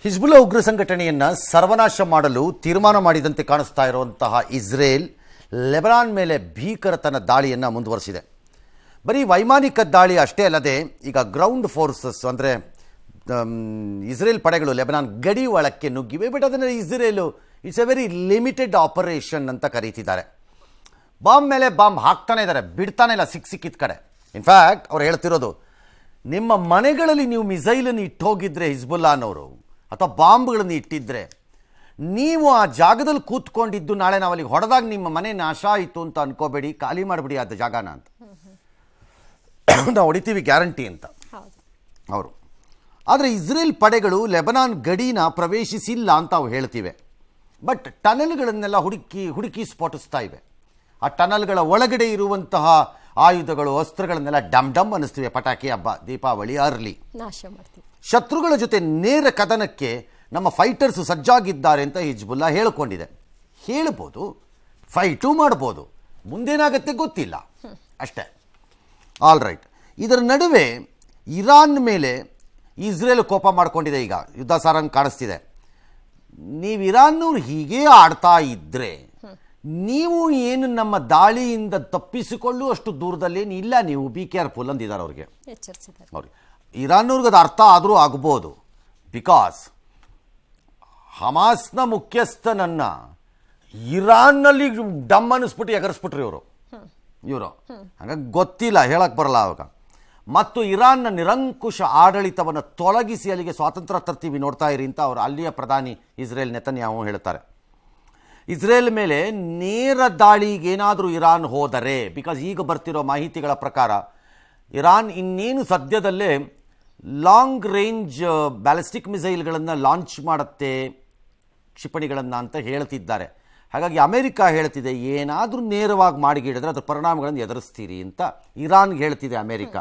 Hezbollah ಉಗ್ರ ಸಂಘಟನೆಯನ್ನು ಸರ್ವನಾಶ ಮಾಡಲು ತೀರ್ಮಾನ ಮಾಡಿದಂತೆ ಕಾಣಿಸ್ತಾ ಇರುವಂತಹ ಇಸ್ರೇಲ್ ಲೆಬನಾನ್ ಮೇಲೆ ಭೀಕರತನ ದಾಳಿಯನ್ನು ಮುಂದುವರಿಸಿದೆ. ಬರೀ ವೈಮಾನಿಕ ದಾಳಿ ಅಷ್ಟೇ ಅಲ್ಲದೆ ಈಗ ಗ್ರೌಂಡ್ ಫೋರ್ಸಸ್ ಅಂದರೆ ಇಸ್ರೇಲ್ ಪಡೆಗಳು ಲೆಬನಾನ್ ಗಡಿ ಒಳಕ್ಕೆ ನುಗ್ಗಿವೆ. ಬಟ್ ಅದನ್ನು Israel it's A very limited operation ಅಂತ ಕರೀತಿದ್ದಾರೆ. ಬಾಂಬ್ ಮೇಲೆ ಬಾಂಬ್ ಹಾಕ್ತಾನೆ ಇದ್ದಾರೆ, ಬಿಡ್ತಾನೆ ಇಲ್ಲ ಸಿಕ್ಕಿದ ಕಡೆ. ಇನ್ಫ್ಯಾಕ್ಟ್ ಅವ್ರು ಹೇಳ್ತಿರೋದು, ನಿಮ್ಮ ಮನೆಗಳಲ್ಲಿ ನೀವು ಮಿಸೈಲನ್ನು ಇಟ್ಟೋಗಿದ್ರೆ ಹಿಜ್ಬುಲ್ಲಾನವರು ಅಥವಾ ಬಾಂಬ್ಗಳನ್ನು ಇಟ್ಟಿದ್ರೆ ನೀವು ಆ ಜಾಗದಲ್ಲಿ ಕೂತ್ಕೊಂಡಿದ್ದು ನಾಳೆ ನಾವು ಅಲ್ಲಿಗೆ ಹೊಡೆದಾಗ ನಿಮ್ಮ ಮನೆ ನಾಶ ಆಯಿತು ಅಂತ ಅನ್ಕೋಬೇಡಿ, ಖಾಲಿ ಮಾಡಿಬಿಡಿ ಅದು ಜಾಗನ ಅಂತ. ನಾವು ಹೊಡಿತೀವಿ ಗ್ಯಾರಂಟಿ ಅಂತ ಅವರು. ಆದರೆ ಇಸ್ರೇಲ್ ಪಡೆಗಳು ಲೆಬನಾನ್ ಗಡಿನ ಪ್ರವೇಶಿಸಿಲ್ಲ ಅಂತ ಅವು ಹೇಳ್ತಿವೆ. ಬಟ್ ಟನಲ್ಗಳನ್ನೆಲ್ಲ ಹುಡುಕಿ ಸ್ಫೋಟಿಸ್ತಾ ಇವೆ. ಆ ಟನಲ್ಗಳ ಒಳಗಡೆ ಇರುವಂತಹ ಆಯುಧಗಳು ಅಸ್ತ್ರಗಳನ್ನೆಲ್ಲ ಡಮ್ ಡಮ್ ಅನ್ನಿಸ್ತಿವೆ. ಪಟಾಕಿ ಹಬ್ಬ, ದೀಪಾವಳಿ, ಅರ್ಲಿ ನಾಶ ಮಾಡ್ತೀವಿ. ಶತ್ರುಗಳ ಜೊತೆ ನೇರ ಕದನಕ್ಕೆ ನಮ್ಮ ಫೈಟರ್ಸ್ ಸಜ್ಜಾಗಿದ್ದಾರೆ ಅಂತ ಹಿಜ್ಬುಲ್ಲಾ ಹೇಳಿಕೊಂಡಿದೆ. ಹೇಳ್ಬೋದು, ಫೈಟು ಮಾಡ್ಬೋದು, ಮುಂದೇನಾಗತ್ತೆ ಗೊತ್ತಿಲ್ಲ ಅಷ್ಟೇ. All right. ಇದರ ನಡುವೆ ಇರಾನ್ ಮೇಲೆ ಇಸ್ರೇಲ್ ಕೋಪ ಮಾಡಿಕೊಂಡಿದೆ. ಈಗ ಯುದ್ಧ ಸಾರಂಗ್ ಕಾಣಿಸ್ತಿದೆ. ನೀವು ಇರಾನ್ನವ್ರು ಹೀಗೇ ಆಡ್ತಾ ಇದ್ದರೆ ನೀವು ಏನು ನಮ್ಮ ದಾಳಿಯಿಂದ ತಪ್ಪಿಸಿಕೊಳ್ಳುವಷ್ಟು ದೂರದಲ್ಲೇನು ಇಲ್ಲ, ನೀವು ಬಿ ಕೇರ್ಫುಲ್ ಅಂದಿದ್ದಾರೆ ಅವ್ರಿಗೆ. ಅವ್ರಿಗೆ ಇರಾನ್ನವ್ರಿಗೆ ಅದು ಅರ್ಥ ಆದರೂ ಆಗ್ಬೋದು. ಬಿಕಾಸ್ ಹಮಾಸ್ನ ಮುಖ್ಯಸ್ಥನನ್ನು ಇರಾನ್ನಲ್ಲಿ ಡಮ್ ಅನ್ನಿಸ್ಬಿಟ್ಟು ಎಗರಿಸ್ಬಿಟ್ರಿ ಇವರು. ಹಾಗಾಗಿ ಗೊತ್ತಿಲ್ಲ, ಹೇಳಕ್ಕೆ ಬರಲ್ಲ ಅವಾಗ. ಮತ್ತು ಇರಾನ್ನ ನಿರಂಕುಶ ಆಡಳಿತವನ್ನು ತೊಲಗಿಸಿ ಅಲ್ಲಿಗೆ ಸ್ವಾತಂತ್ರ್ಯ ತರ್ತೀವಿ, ನೋಡ್ತಾ ಇರಿ ಅಂತ ಅವರು ಅಲ್ಲಿಯ ಪ್ರಧಾನಿ ಇಸ್ರೇಲ್ ನೆತನ್ಯಾಹು ಹೇಳ್ತಾರೆ. ಇಸ್ರೇಲ್ ಮೇಲೆ ನೇರ ದಾಳಿಗೇನಾದರೂ ಇರಾನ್ ಹೋದರೆ, ಬಿಕಾಸ್ ಈಗ ಬರ್ತಿರೋ ಮಾಹಿತಿಗಳ ಪ್ರಕಾರ ಇರಾನ್ ಇನ್ನೇನು ಸದ್ಯದಲ್ಲೇ ಲಾಂಗ್ ರೇಂಜ್ ಬ್ಯಾಲಿಸ್ಟಿಕ್ ಮಿಸೈಲ್ಗಳನ್ನು ಲಾಂಚ್ ಮಾಡುತ್ತೆ, ಕ್ಷಿಪಣಿಗಳನ್ನು ಅಂತ ಹೇಳ್ತಿದ್ದಾರೆ. ಹಾಗಾಗಿ ಅಮೆರಿಕ ಹೇಳ್ತಿದೆ, ಏನಾದರೂ ನೇರವಾಗಿ ಮಾಡಿಗಿಡಿದ್ರೆ ಅದರ ಪರಿಣಾಮಗಳನ್ನು ಎದುರಿಸ್ತೀರಿ ಅಂತ ಇರಾನ್ಗೆ ಹೇಳ್ತಿದೆ ಅಮೆರಿಕ.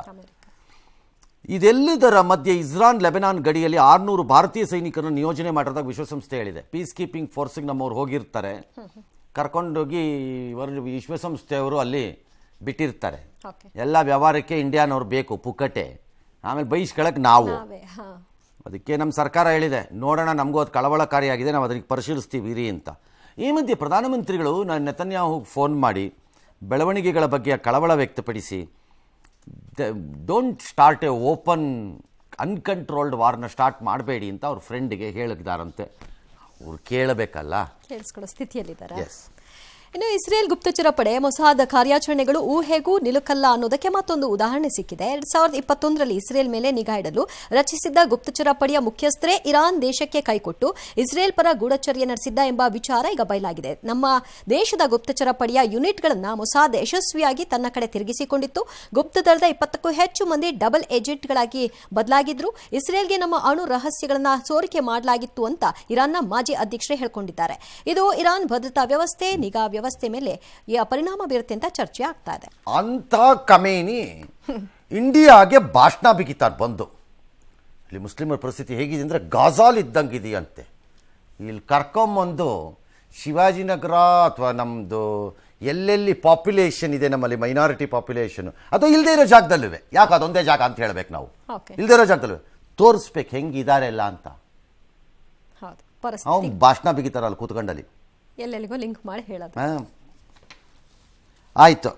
ಇದೆಲ್ಲದರ ಮಧ್ಯೆ ಇಸ್ರಾನ್ ಲೆಬನಾನ್ ಗಡಿಯಲ್ಲಿ 600 ಭಾರತೀಯ ಸೈನಿಕರನ್ನು ನಿಯೋಜನೆ ಮಾಡಿರೋದಾಗ ವಿಶ್ವಸಂಸ್ಥೆ ಹೇಳಿದೆ. ಪೀಸ್ ಕೀಪಿಂಗ್ ಫೋರ್ಸಿಗೆ ನಮ್ಮವ್ರು ಹೋಗಿರ್ತಾರೆ, ಕರ್ಕೊಂಡೋಗಿ ವಿಶ್ವಸಂಸ್ಥೆಯವರು ಅಲ್ಲಿ ಬಿಟ್ಟಿರ್ತಾರೆ. ಎಲ್ಲ ವ್ಯವಹಾರಕ್ಕೆ ಇಂಡಿಯಾನವ್ರು ಬೇಕು, ಪುಕ್ಕಟೆ. ಆಮೇಲೆ ಬೈಸ್ಕೊಳಕ್ಕೆ ನಾವು. ಅದಕ್ಕೆ ನಮ್ಮ ಸರ್ಕಾರ ಹೇಳಿದೆ, ನೋಡೋಣ, ನಮಗೂ ಅದು ಕಳವಳಕಾರಿಯಾಗಿದೆ, ನಾವು ಅದಕ್ಕೆ ಪರಿಶೀಲಿಸ್ತೀವಿ ಇರಿ ಅಂತ. ಈ ಮಧ್ಯೆ ಪ್ರಧಾನಮಂತ್ರಿಗಳು ನೆತನ್ಯಾಹು ಫೋನ್ ಮಾಡಿ ಬೆಳವಣಿಗೆಗಳ ಬಗ್ಗೆ ಕಳವಳ ವ್ಯಕ್ತಪಡಿಸಿ, don't start a open uncontrolled ವಾರ್ನ ಸ್ಟಾರ್ಟ್ ಮಾಡಬೇಡಿ ಅಂತ ಅವ್ರ ಫ್ರೆಂಡ್ಗೆ ಹೇಳಿದಾರಂತೆ. ಅವ್ರು ಕೇಳಬೇಕಲ್ಲ, ಕೇಳಿಸ್ಕೊಳ್ಳೋ ಸ್ಥಿತಿಯಲ್ಲಿದ್ದಾರೆ. ಎಸ್. ಇನ್ನು ಇಸ್ರೇಲ್ ಗುಪ್ತಚರ ಪಡೆ ಮೊಸಾದ್ ಕಾರ್ಯಾಚರಣೆಗಳು ಊಹೆಗೂ ನಿಲುಕಲ್ಲ ಅನ್ನೋದಕ್ಕೆ ಮತ್ತೊಂದು ಉದಾಹರಣೆ ಸಿಕ್ಕಿದೆ. 2021ರಲ್ಲಿ ಇಸ್ರೇಲ್ ಮೇಲೆ ನಿಗಾ ಇಡಲು ರಚಿಸಿದ್ದ ಗುಪ್ತಚರ ಪಡೆಯ ಮುಖ್ಯಸ್ಥರೇ ಇರಾನ್ ದೇಶಕ್ಕೆ ಕೈಕೊಟ್ಟು ಇಸ್ರೇಲ್ ಪರ ಗೂಢಚರ್ಯೆ ನಡೆಸಿದ್ದ ಎಂಬ ವಿಚಾರ ಈಗ ಬಯಲಾಗಿದೆ. ನಮ್ಮ ದೇಶದ ಗುಪ್ತಚರ ಪಡೆಯ ಯೂನಿಟ್ಗಳನ್ನು ಮೊಸಾದ್ ಯಶಸ್ವಿಯಾಗಿ ತನ್ನ ಕಡೆ ತಿರುಗಿಸಿಕೊಂಡಿತ್ತು. ಗುಪ್ತದಳದ 20ಕ್ಕೂ ಹೆಚ್ಚು ಮಂದಿ ಡಬಲ್ ಏಜೆಂಟ್ಗಳಾಗಿ ಬದಲಾಗಿದ್ರು. ಇಸ್ರೇಲ್ಗೆ ನಮ್ಮ ಅಣು ರಹಸ್ಯಗಳನ್ನು ಸೋರಿಕೆ ಮಾಡಲಾಗಿತ್ತು ಅಂತ ಇರಾನ್ನ ಮಾಜಿ ಅಧ್ಯಕ್ಷರೇ ಹೇಳಿಕೊಂಡಿದ್ದಾರೆ. ಇದು ಇರಾನ್ ಭದ್ರತಾ ವ್ಯವಸ್ಥೆ, ನಿಗಾ ವ್ಯವಸ್ಥೆ ಮೇಲೆ ಪರಿಣಾಮ ಬೀರುತ್ತೆ ಅಂತ ಚರ್ಚೆ ಆಗ್ತಾ ಇದೆ. ಅಂತ ಕಮೇನಿ ಇಂಡಿಯಾಗೆ ಭಾಷಣ ಬಿಗಿತಾರೆ ಬಂದು. ಇಲ್ಲಿ ಮುಸ್ಲಿಮರ ಪರಿಸ್ಥಿತಿ ಹೇಗಿದೆ ಅಂದರೆ ಗಾಜಾಲ್ ಇದ್ದಂಗಿದೆಯಂತೆ. ಇಲ್ಲಿ ಕರ್ಕೊಂಬಂದು ಶಿವಾಜಿನಗರ ಅಥವಾ ನಮ್ಮದು ಎಲ್ಲೆಲ್ಲಿ ಪಾಪ್ಯುಲೇಷನ್ ಇದೆ, ನಮ್ಮಲ್ಲಿ ಮೈನಾರಿಟಿ ಪಾಪ್ಯುಲೇಷನ್, ಅದು ಇಲ್ಲದೇ ಇರೋ ಜಾಗದಲ್ಲೂ, ಯಾಕೆ ಅದೊಂದೇ ಜಾಗ ಅಂತ ಹೇಳ್ಬೇಕು ನಾವು, ಇಲ್ಲದೇ ಇರೋ ಜಾಗದಲ್ಲೂ ತೋರಿಸ್ಬೇಕು ಹೆಂಗಿದ್ದಾರೆ ಎಲ್ಲ ಅಂತ. ಅವ್ನು ಭಾಷಣ ಬಿಗಿತಾರಲ್ಲ ಕೂತ್ಕೊಂಡಲ್ಲಿ, ಎಲ್ಲೆಲ್ಲಿಗೋ ಲಿಂಕ್ ಮಾಡಿ ಹೇಳೋದು. ಆಯಿತು.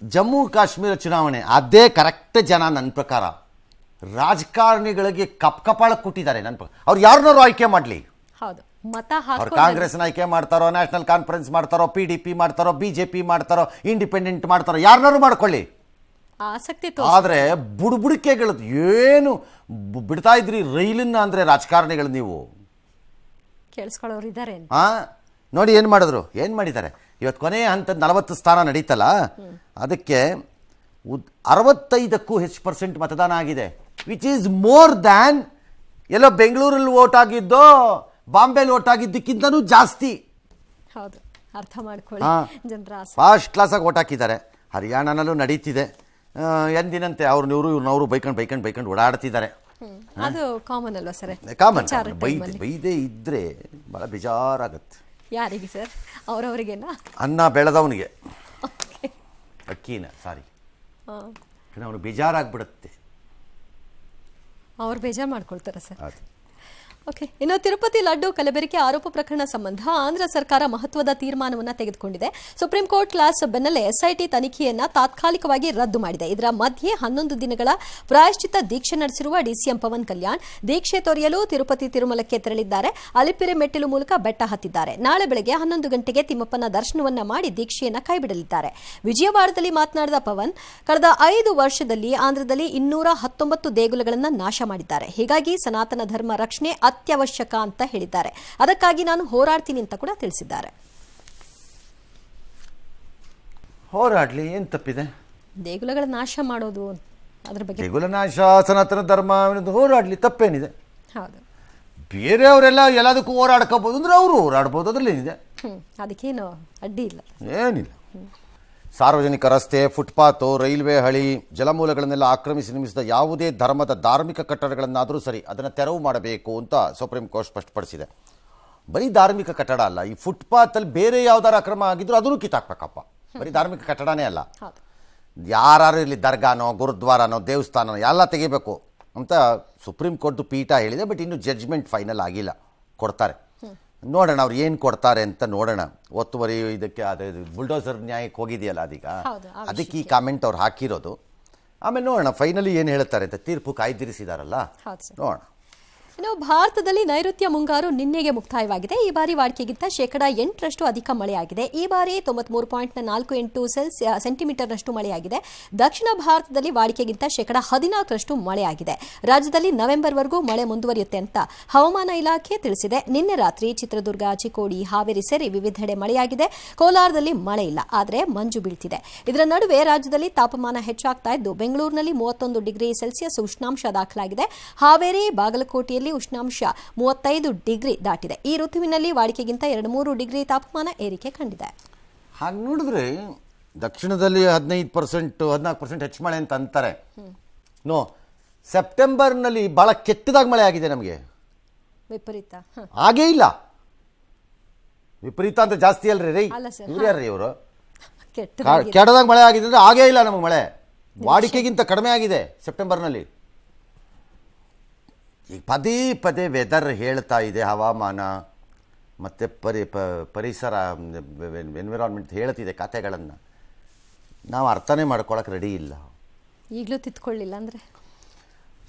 ಜಮ್ಮು ಕಾಶ್ಮೀರ ಚುನಾವಣೆ ಅದೇ ಕರೆಕ್ಟ್ ಜನ ನನ್ನ ಪ್ರಕಾರ ರಾಜಕಾರಣಿಗಳಿಗೆ ಕಪಾಳ ಕೊಟ್ಟಿದ್ದಾರೆ. ನನ್ನ ಪ್ರಕಾರ ಅವ್ರು ಯಾರನ್ನಾರು ಆಯ್ಕೆ ಮಾಡಲಿ, ಅವ್ರು ಕಾಂಗ್ರೆಸ್ನ ಆಯ್ಕೆ ಮಾಡ್ತಾರೋ, ನ್ಯಾಷನಲ್ ಕಾನ್ಫರೆನ್ಸ್ ಮಾಡ್ತಾರೋ, PDP ಮಾಡ್ತಾರೋ, BJP ಮಾಡ್ತಾರೋ, ಇಂಡಿಪೆಂಡೆಂಟ್ ಮಾಡ್ತಾರೋ, ಯಾರನ್ನಾರು ಮಾಡ್ಕೊಳ್ಳಿ. ಆಸಕ್ತಿ. ಆದರೆ ಬುಡ್ಬುಡಿಕೆಗಳದ್ದು ಏನು ಬಿಡ್ತಾ ಇದ್ರಿ ರೈಲನ್ನ ಅಂದರೆ ರಾಜಕಾರಣಿಗಳು ನೀವು ಕೇಳಿಸ್ಕೊಳ್ಳೋರು ಇದ್ದಾರೆ. ನೋಡಿ ಏನು ಮಾಡಿದ್ದಾರೆ. ಇವತ್ತು ಕೊನೆಯ ಹಂತದ 40 ಸ್ಥಾನ ನಡೀತಲ್ಲ, ಅದಕ್ಕೆ 65ಕ್ಕೂ ಹೆಚ್ಚು % ಮತದಾನ ಆಗಿದೆ. ವಿಚ್ ಈಸ್ ಮೋರ್ ದ್ಯಾನ್ ಎಲ್ಲೋ ಬೆಂಗಳೂರಲ್ಲಿ ವೋಟ್ ಆಗಿದ್ದೋ ಬಾಂಬೆಲಿ ವೋಟ್ ಆಗಿದ್ದಕ್ಕಿಂತನೂ ಜಾಸ್ತಿ. ಹೌದು, ಅರ್ಥ ಮಾಡ್ಕೊಳ್ಳಿ. ಫಸ್ಟ್ ಕ್ಲಾಸಾಗಿ ವೋಟ್ ಹಾಕಿದ್ದಾರೆ. ಹರಿಯಾಣನಲ್ಲೂ ನಡೀತಿದೆ ಎಂದಿನಂತೆ. ಅವ್ರನ್ನವರು ಬೈಕೊಂಡು ಓಡಾಡ್ತಿದ್ದಾರೆ. ಅದು ಕಾಮನ್ ಅಲ್ವಾ ಸರ್? ಕಾಮನ್. ಬೈದೇ ಇದ್ರೆ ಭಾಳ ಬೇಜಾರಾಗತ್ತೆ. ಯಾರಿಗೆ ಸರ್? ಅವರವರಿಗೇನಾ? ಅನ್ನ ಬೆಳೆದವನಿಗೆ, ಅಕ್ಕಿನ ಸಾರಿ, ಅವನು ಬೇಜಾರಾಗ್ಬಿಡುತ್ತೆ. ಅವ್ರು ಬೇಜಾರು ಮಾಡ್ಕೊಳ್ತಾರೆ ಸರ್. ಓಕೆ, ಇನ್ನು ತಿರುಪತಿ ಲಡ್ಡು ಕಲಬೆರಕೆ ಆರೋಪ ಪ್ರಕರಣ ಸಂಬಂಧ ಆಂಧ್ರ ಸರ್ಕಾರ ಮಹತ್ವದ ತೀರ್ಮಾನವನ್ನು ತೆಗೆದುಕೊಂಡಿದೆ. ಸುಪ್ರೀಂ ಕೋರ್ಟ್ ಕ್ಲಾಸ್ ಬೆನ್ನಲ್ಲೇ ಎಸ್ಐಟಿ ತನಿಖೆಯನ್ನ ತಾತ್ಕಾಲಿಕವಾಗಿ ರದ್ದು ಮಾಡಿದೆ. ಇದರ ಮಧ್ಯೆ 11 ದಿನಗಳ ಪ್ರಾಯಶ್ಚಿತ್ತ ದೀಕ್ಷೆ ನಡೆಸಿರುವ ಡಿಸಿಎಂ ಪವನ್ ಕಲ್ಯಾಣ್ ದೀಕ್ಷೆ ತೊರೆಯಲು ತಿರುಪತಿ ತಿರುಮಲಕ್ಕೆ ತೆರಳಿದ್ದಾರೆ. ಅಲಿಪಿರಿ ಮೆಟ್ಟಿಲು ಮೂಲಕ ಬೆಟ್ಟ ಹತ್ತಿದ್ದಾರೆ. ನಾಳೆ ಬೆಳಗ್ಗೆ 11 ಗಂಟೆಗೆ ತಿಮ್ಮಪ್ಪನ ದರ್ಶನವನ್ನ ಮಾಡಿ ದೀಕ್ಷೆಯನ್ನ ಕೈಬಿಡಲಿದ್ದಾರೆ. ವಿಜಯವಾಡದಲ್ಲಿ ಮಾತನಾಡಿದ ಪವನ್, ಕಳೆದ 5 ವರ್ಷದಲ್ಲಿ ಆಂಧ್ರದಲ್ಲಿ 219 ದೇಗುಲಗಳನ್ನು ನಾಶ ಮಾಡಿದ್ದಾರೆ. ಹೀಗಾಗಿ ಸನಾತನ ಧರ್ಮ ರಕ್ಷಣೆ ಅತ್ಯವಶ್ಯಕ ಅಂತ ಹೇಳಿದ್ದಾರೆ. ಅದಕ್ಕಾಗಿ ನಾನು ಹೋರಾಡ್ತೀನಿ ಅಂತ ಕೂಡ ತಿಳಿಸಿದ್ದಾರೆ. ಹೋರಾಡ್ಲಿ, ಏನು ತಪ್ಪಿದೆ? ದೇಗುಲಗಳ ನಾಶ ಮಾಡೋದು ಅದ್ರ ಬಗ್ಗೆ ದೇಗುಲ ನಾಶ, ಸನಾತನ ಧರ್ಮ ಹೋರಾಡ್ಲಿ, ತಪ್ಪೇನಿದೆ? ಹೌದು, ಬೇರೆಯವರೆಲ್ಲ ಎಲ್ಲದಕ್ಕೂ ಹೋರಾಡ್ಕೋಬಹುದು ಅಂದ್ರೆ ಅವರು ಹೋರಾಡ್ಬೋದು, ಅದ್ರಲ್ಲಿ ಏನಿದೆ? ಅದಕ್ಕೇನು ಅಡ್ಡಿ ಇಲ್ಲ, ಏನಿಲ್ಲ. ಸಾರ್ವಜನಿಕ ರಸ್ತೆ, ಫುಟ್ಪಾತು, ರೈಲ್ವೆ ಹಳಿ, ಜಲಮೂಲಗಳನ್ನೆಲ್ಲ ಆಕ್ರಮಿಸಿ ನಿರ್ಮಿಸಿದ ಯಾವುದೇ ಧರ್ಮದ ಧಾರ್ಮಿಕ ಕಟ್ಟಡಗಳನ್ನಾದರೂ ಸರಿ ಅದನ್ನು ತೆರವು ಮಾಡಬೇಕು ಅಂತ ಸುಪ್ರೀಂ ಕೋರ್ಟ್ ಸ್ಪಷ್ಟಪಡಿಸಿದೆ. ಬರೀ ಧಾರ್ಮಿಕ ಕಟ್ಟಡ ಅಲ್ಲ, ಈ ಫುಟ್ಪಾತಲ್ಲಿ ಬೇರೆ ಯಾವ್ದಾರು ಅಕ್ರಮ ಆಗಿದ್ರು ಅದನ್ನು ಕಿತ್ತಾಕ್ಬೇಕಪ್ಪ. ಬರೀ ಧಾರ್ಮಿಕ ಕಟ್ಟಡನೇ ಅಲ್ಲ, ಯಾರು ಇಲ್ಲಿ ದರ್ಗಾನೋ ಗುರುದ್ವಾರನೋ ದೇವಸ್ಥಾನನೋ ಎಲ್ಲ ತೆಗಿಬೇಕು ಅಂತ ಸುಪ್ರೀಂ ಕೋರ್ಟ್ದು ಪೀಠ ಹೇಳಿದೆ. ಬಟ್ ಇನ್ನು ಜಡ್ಜ್ಮೆಂಟ್ ಫೈನಲ್ ಆಗಿಲ್ಲ, ಕೊಡ್ತಾರೆ. ನೋಡೋಣ ಅವ್ರು ಏನು ಕೊಡ್ತಾರೆ ಅಂತ ನೋಡೋಣ. ಒತ್ತುವರಿ ಇದಕ್ಕೆ ಅದೇ ಬುಲ್ಡೋಸರ್ ನ್ಯಾಯಕ್ಕೆ ಹೋಗಿದೆಯಲ್ಲ ಅದೀಗ, ಅದಕ್ಕೆ ಈ ಕಾಮೆಂಟ್ ಅವ್ರು ಹಾಕಿರೋದು. ಆಮೇಲೆ ನೋಡೋಣ ಫೈನಲಿ ಏನು ಹೇಳ್ತಾರೆ ಅಂತ. ತೀರ್ಪು ಕಾಯ್ದಿರಿಸಿದಾರಲ್ಲ, ನೋಡೋಣ. ಇನ್ನು ಭಾರತದಲ್ಲಿ ನೈಋತ್ಯ ಮುಂಗಾರು ನಿನ್ನೆಗೆ ಮುಕ್ತಾಯವಾಗಿದೆ. ಈ ಬಾರಿ ವಾಡಿಕೆಗಿಂತ 8% ಅಧಿಕ ಮಳೆಯಾಗಿದೆ. ಈ ಬಾರಿ 93.48 ಸೆಂಟಿಮೀಟರ್ನಷ್ಟು ಮಳೆಯಾಗಿದೆ. ದಕ್ಷಿಣ ಭಾರತದಲ್ಲಿ ವಾಡಿಕೆಗಿಂತ 14% ಮಳೆಯಾಗಿದೆ. ರಾಜ್ಯದಲ್ಲಿ ನವೆಂಬರ್ವರೆಗೂ ಮಳೆ ಮುಂದುವರಿಯುತ್ತೆ ಅಂತ ಹವಾಮಾನ ಇಲಾಖೆ ತಿಳಿಸಿದೆ. ನಿನ್ನೆ ರಾತ್ರಿ ಚಿತ್ರದುರ್ಗ, ಚಿಕ್ಕೋಡಿ, ಹಾವೇರಿ ಸೇರಿ ವಿವಿಧೆಡೆ ಮಳೆಯಾಗಿದೆ. ಕೋಲಾರದಲ್ಲಿ ಮಳೆ ಇಲ್ಲ, ಆದರೆ ಮಂಜು ಬೀಳ್ತಿದೆ. ಇದರ ನಡುವೆ ರಾಜ್ಯದಲ್ಲಿ ತಾಪಮಾನ ಹೆಚ್ಚಾಗ್ತಾ ಇದ್ದು ಬೆಂಗಳೂರಿನಲ್ಲಿ 31 ಡಿಗ್ರಿ ಸೆಲ್ಸಿಯಸ್ ಉಷ್ಣಾಂಶ ದಾಖಲಾಗಿದೆ. ಹಾವೇರಿ, ಬಾಗಲಕೋಟೆಯಲ್ಲಿ ಉಷ್ಣಾಂಶ 35 ಡಿಗ್ರಿ ದಾಟಿದೆ. ಈ ಋತುವಿನಲ್ಲಿ ವಾಡಿಕೆಗಿಂತ 2-3 ಡಿಗ್ರಿ ತಾಪಮಾನ ಏರಿಕೆ ಕಂಡಿದೆ. ಹಾಗೆ ನೋಡಿದ್ರೆ ದಕ್ಷಿಣದಲ್ಲಿ 15%, 14% ಹೆಚ್ಚು ಮಳೆ ಅಂತ ಅಂತಾರೆ. ನೋ, ಸೆಪ್ಟೆಂಬರ್ನಲ್ಲಿ ಬಹಳ ಕೆಟ್ಟದಾಗಿ ಮಳೆ ಆಗಿದೆ ನಮಗೆ. ವಿಪರೀತ ಹಾಗೇ ಇಲ್ಲ, ವಿಪರೀತ ಅಂತ ಜಾಸ್ತಿ ಅಲ್ರಿ ರೈ, ಇವ್ರು ಯಾರ್ರಿ ಇವರು? ಕೆಟ್ಟದಾಗಿ ಮಳೆ ಆಗಿದೆ ಅಂದ್ರೆ ಹಾಗೇ ಇಲ್ಲ ನಮಗೆ ಮಳೆ. ವಾಡಿಕೆಗಿಂತ ಕಡಿಮೆ ಆಗಿದೆ ಸೆಪ್ಟೆಂಬರ್ನಲ್ಲಿ. ಈಗ ಪದೇ ಪದೇ ವೆದರ್ ಹೇಳ್ತಾ ಇದೆ, ಹವಾಮಾನ ಮತ್ತು ಪರಿಸರ ಎನ್ವಿರಾನ್ಮೆಂಟ್ ಹೇಳ್ತಿದೆ ಕಥೆಗಳನ್ನು. ನಾವು ಅರ್ಥನೇ ಮಾಡ್ಕೊಳಕ್ಕೆ ರೆಡಿ ಇಲ್ಲ. ಈಗಲೂ ತಿತ್ಕೊಳ್ಳಿಲ್ಲ ಅಂದರೆ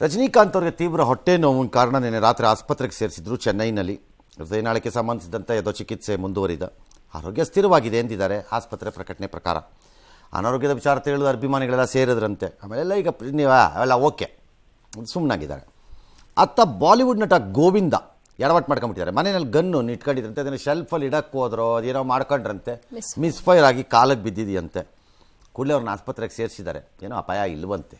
ರಜನಿಕಾಂತ್ ಅವ್ರಿಗೆ ತೀವ್ರ ಹೊಟ್ಟೆ ನೋವಿನ ಕಾರಣ ನಿನ್ನೆ ರಾತ್ರಿ ಆಸ್ಪತ್ರೆಗೆ ಸೇರಿಸಿದ್ರು ಚೆನ್ನೈನಲ್ಲಿ. ಹೃದಯನಾಳಕ್ಕೆ ಸಂಬಂಧಿಸಿದಂಥ ಯಾವುದೋ ಚಿಕಿತ್ಸೆ ಮುಂದುವರಿದ. ಆರೋಗ್ಯ ಸ್ಥಿರವಾಗಿದೆ ಎಂದಿದ್ದಾರೆ ಆಸ್ಪತ್ರೆ ಪ್ರಕಟಣೆ ಪ್ರಕಾರ. ಅನಾರೋಗ್ಯದ ವಿಚಾರ ತಿಳಿದು ಅಭಿಮಾನಿಗಳೆಲ್ಲ ಸೇರಿದ್ರಂತೆ. ಆಮೇಲೆಲ್ಲ ಈಗ ನೀವು ಅವೆಲ್ಲ ಓಕೆ, ಸುಮ್ಮನಾಗಿದ್ದಾರೆ. ಅತ್ತ ಬಾಲಿವುಡ್ ನಟ ಗೋವಿಂದ ಎಡವಟ್ಟು ಮಾಡ್ಕೊಂಡ್ಬಿಟ್ಟಿದ್ದಾರೆ. ಮನೆಯಲ್ಲಿ ಗನ್ನು ಇಟ್ಕೊಂಡಿದ್ರಂತೆ, ಅದನ್ನು ಶೆಲ್ಫಲ್ಲಿ ಇಡಕ್ಕೆ ಹೋದ್ರೋ ಅದೇನೋ ಮಾಡ್ಕೊಂಡ್ರಂತೆ, ಮಿಸ್ಫೈರ್ ಆಗಿ ಕಾಲಕ್ಕೆ ಬಿದ್ದಿದೆಯಂತೆ. ಕೂಡಲೇ ಅವ್ರನ್ನ ಆಸ್ಪತ್ರೆಗೆ ಸೇರಿಸಿದ್ದಾರೆ. ಏನೋ ಅಪಾಯ ಇಲ್ವಂತೆ.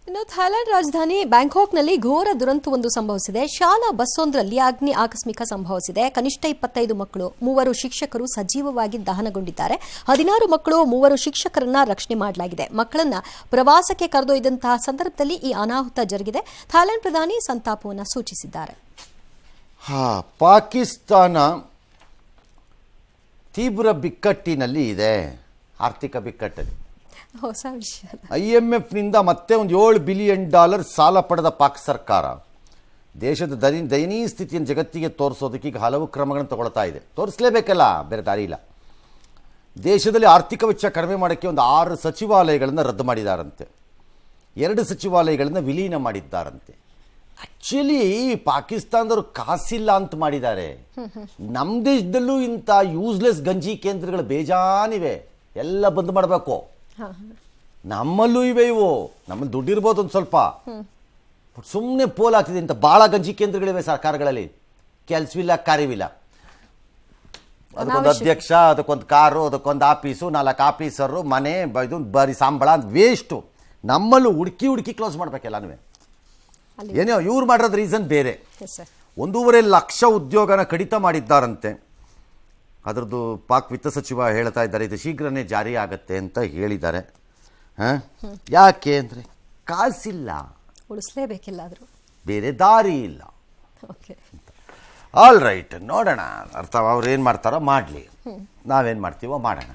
ಇನ್ನು ಥೈಲ್ಯಾಂಡ್ ರಾಜಧಾನಿ ಬ್ಯಾಂಕಾಕ್ನಲ್ಲಿ ಘೋರ ದುರಂತವೊಂದು ಸಂಭವಿಸಿದೆ. ಶಾಲಾ ಬಸ್ಸೊಂದರಲ್ಲಿ ಅಗ್ನಿ ಆಕಸ್ಮಿಕ ಸಂಭವಿಸಿದೆ. ಕನಿಷ್ಠ 25 ಮಕ್ಕಳು, 3 ಶಿಕ್ಷಕರು ಸಜೀವವಾಗಿ ದಹನಗೊಂಡಿದ್ದಾರೆ. 16 ಮಕ್ಕಳು, 3 ಶಿಕ್ಷಕರನ್ನ ರಕ್ಷಣೆ ಮಾಡಲಾಗಿದೆ. ಮಕ್ಕಳನ್ನ ಪ್ರವಾಸಕ್ಕೆ ಕರೆದೊಯ್ದಂತಹ ಸಂದರ್ಭದಲ್ಲಿ ಈ ಅನಾಹುತ ಜರುಗಿದೆ. ಥೈಲ್ಯಾಂಡ್ ಪ್ರಧಾನಿ ಸಂತಾಪವನ್ನು ಸೂಚಿಸಿದ್ದಾರೆ. ಪಾಕಿಸ್ತಾನ ತೀವ್ರ ಬಿಕ್ಕಟ್ಟಿನಲ್ಲಿ ಇದೆ, ಆರ್ಥಿಕ ಬಿಕ್ಕಟ್ಟಲ್ಲಿ. ಹೊಸ ವಿಷಯ. IMFನಿಂದ ಮತ್ತೆ ಒಂದು $7 ಬಿಲಿಯನ್ ಸಾಲ ಪಡೆದ ಪಾಕ್ ಸರ್ಕಾರ ದೇಶದ ದಯನೀಯ ಸ್ಥಿತಿಯನ್ನು ಜಗತ್ತಿಗೆ ತೋರಿಸೋದಕ್ಕೆ ಈಗ ಹಲವು ಕ್ರಮಗಳನ್ನು ತಗೊಳ್ತಾ ಇದೆ. ತೋರಿಸಲೇಬೇಕಲ್ಲ, ಬೇರೆ ದಾರಿ ಇಲ್ಲ. ದೇಶದಲ್ಲಿ ಆರ್ಥಿಕ ವೆಚ್ಚ ಕಡಿಮೆ ಮಾಡೋಕ್ಕೆ ಒಂದು 6 ಸಚಿವಾಲಯಗಳನ್ನು ರದ್ದು ಮಾಡಿದ್ದಾರಂತೆ, 2 ಸಚಿವಾಲಯಗಳನ್ನು ವಿಲೀನ ಮಾಡಿದ್ದಾರಂತೆ. ಆ್ಯಕ್ಚುಲಿ ಪಾಕಿಸ್ತಾನದವರು ಕಾಸಿಲ್ಲ ಅಂತ ಮಾಡಿದ್ದಾರೆ. ನಮ್ಮ ದೇಶದಲ್ಲೂ ಇಂಥ ಯೂಸ್ಲೆಸ್ ಗಂಜಿ ಕೇಂದ್ರಗಳು ಬೇಜಾನಿವೆ, ಎಲ್ಲ ಬಂದ್ ಮಾಡಬೇಕು. ನಮ್ಮಲ್ಲೂ ಇವೆ ಇವು, ನಮ್ಮಲ್ಲಿ ದುಡ್ಡಿರ್ಬೋದು ಒಂದು ಸ್ವಲ್ಪ, ಸುಮ್ಮನೆ ಪೋಲ್ ಆಗ್ತಿದೆ. ಇಂಥ ಭಾಳ ಗಂಜಿ ಕೇಂದ್ರಗಳಿವೆ ಸರ್ಕಾರಗಳಲ್ಲಿ, ಕೆಲಸವಿಲ್ಲ, ಕಾರ್ಯವಿಲ್ಲ. ಅದಕ್ಕೊಂದು ಅಧ್ಯಕ್ಷ, ಅದಕ್ಕೊಂದು ಕಾರು, ಅದಕ್ಕೊಂದು ಆಫೀಸು, 4 ಆಫೀಸರು, ಮನೆ, ಇದು ಬರೀ ಸಂಬಳ ಅಂತ ವೇಸ್ಟು. ನಮ್ಮಲ್ಲೂ ಹುಡುಕಿ ಕ್ಲೋಸ್ ಮಾಡ್ಬೇಕೆಲ್ಲನೂ. ಏನೋ ಇವ್ರು ಮಾಡಿರೋದು ರೀಸನ್ ಬೇರೆ. 1.5 ಲಕ್ಷ ಉದ್ಯೋಗನ ಕಡಿತ ಮಾಡಿದ್ದಾರಂತೆ. ಅದರದ್ದು ಪಾಕ್ ವಿತ್ತ ಸಚಿವ ಹೇಳ್ತಾ ಇದ್ದಾರೆ, ಇದು ಶೀಘ್ರನೇ ಜಾರಿ ಆಗುತ್ತೆ ಅಂತ ಹೇಳಿದ್ದಾರೆ. ಯಾಕೆ ಅಂದರೆ ಕಾಸಿಲ್ಲ, ಉಳಿಸಲೇಬೇಕಿಲ್ಲಾದರೂ, ಬೇರೆ ದಾರಿ ಇಲ್ಲ. ಆಲ್ ರೈಟ್, ನೋಡೋಣ. ಅರ್ಥ ಅವ್ರು ಏನು ಮಾಡ್ತಾರೋ ಮಾಡಲಿ, ನಾವೇನು ಮಾಡ್ತೀವೋ ಮಾಡೋಣ.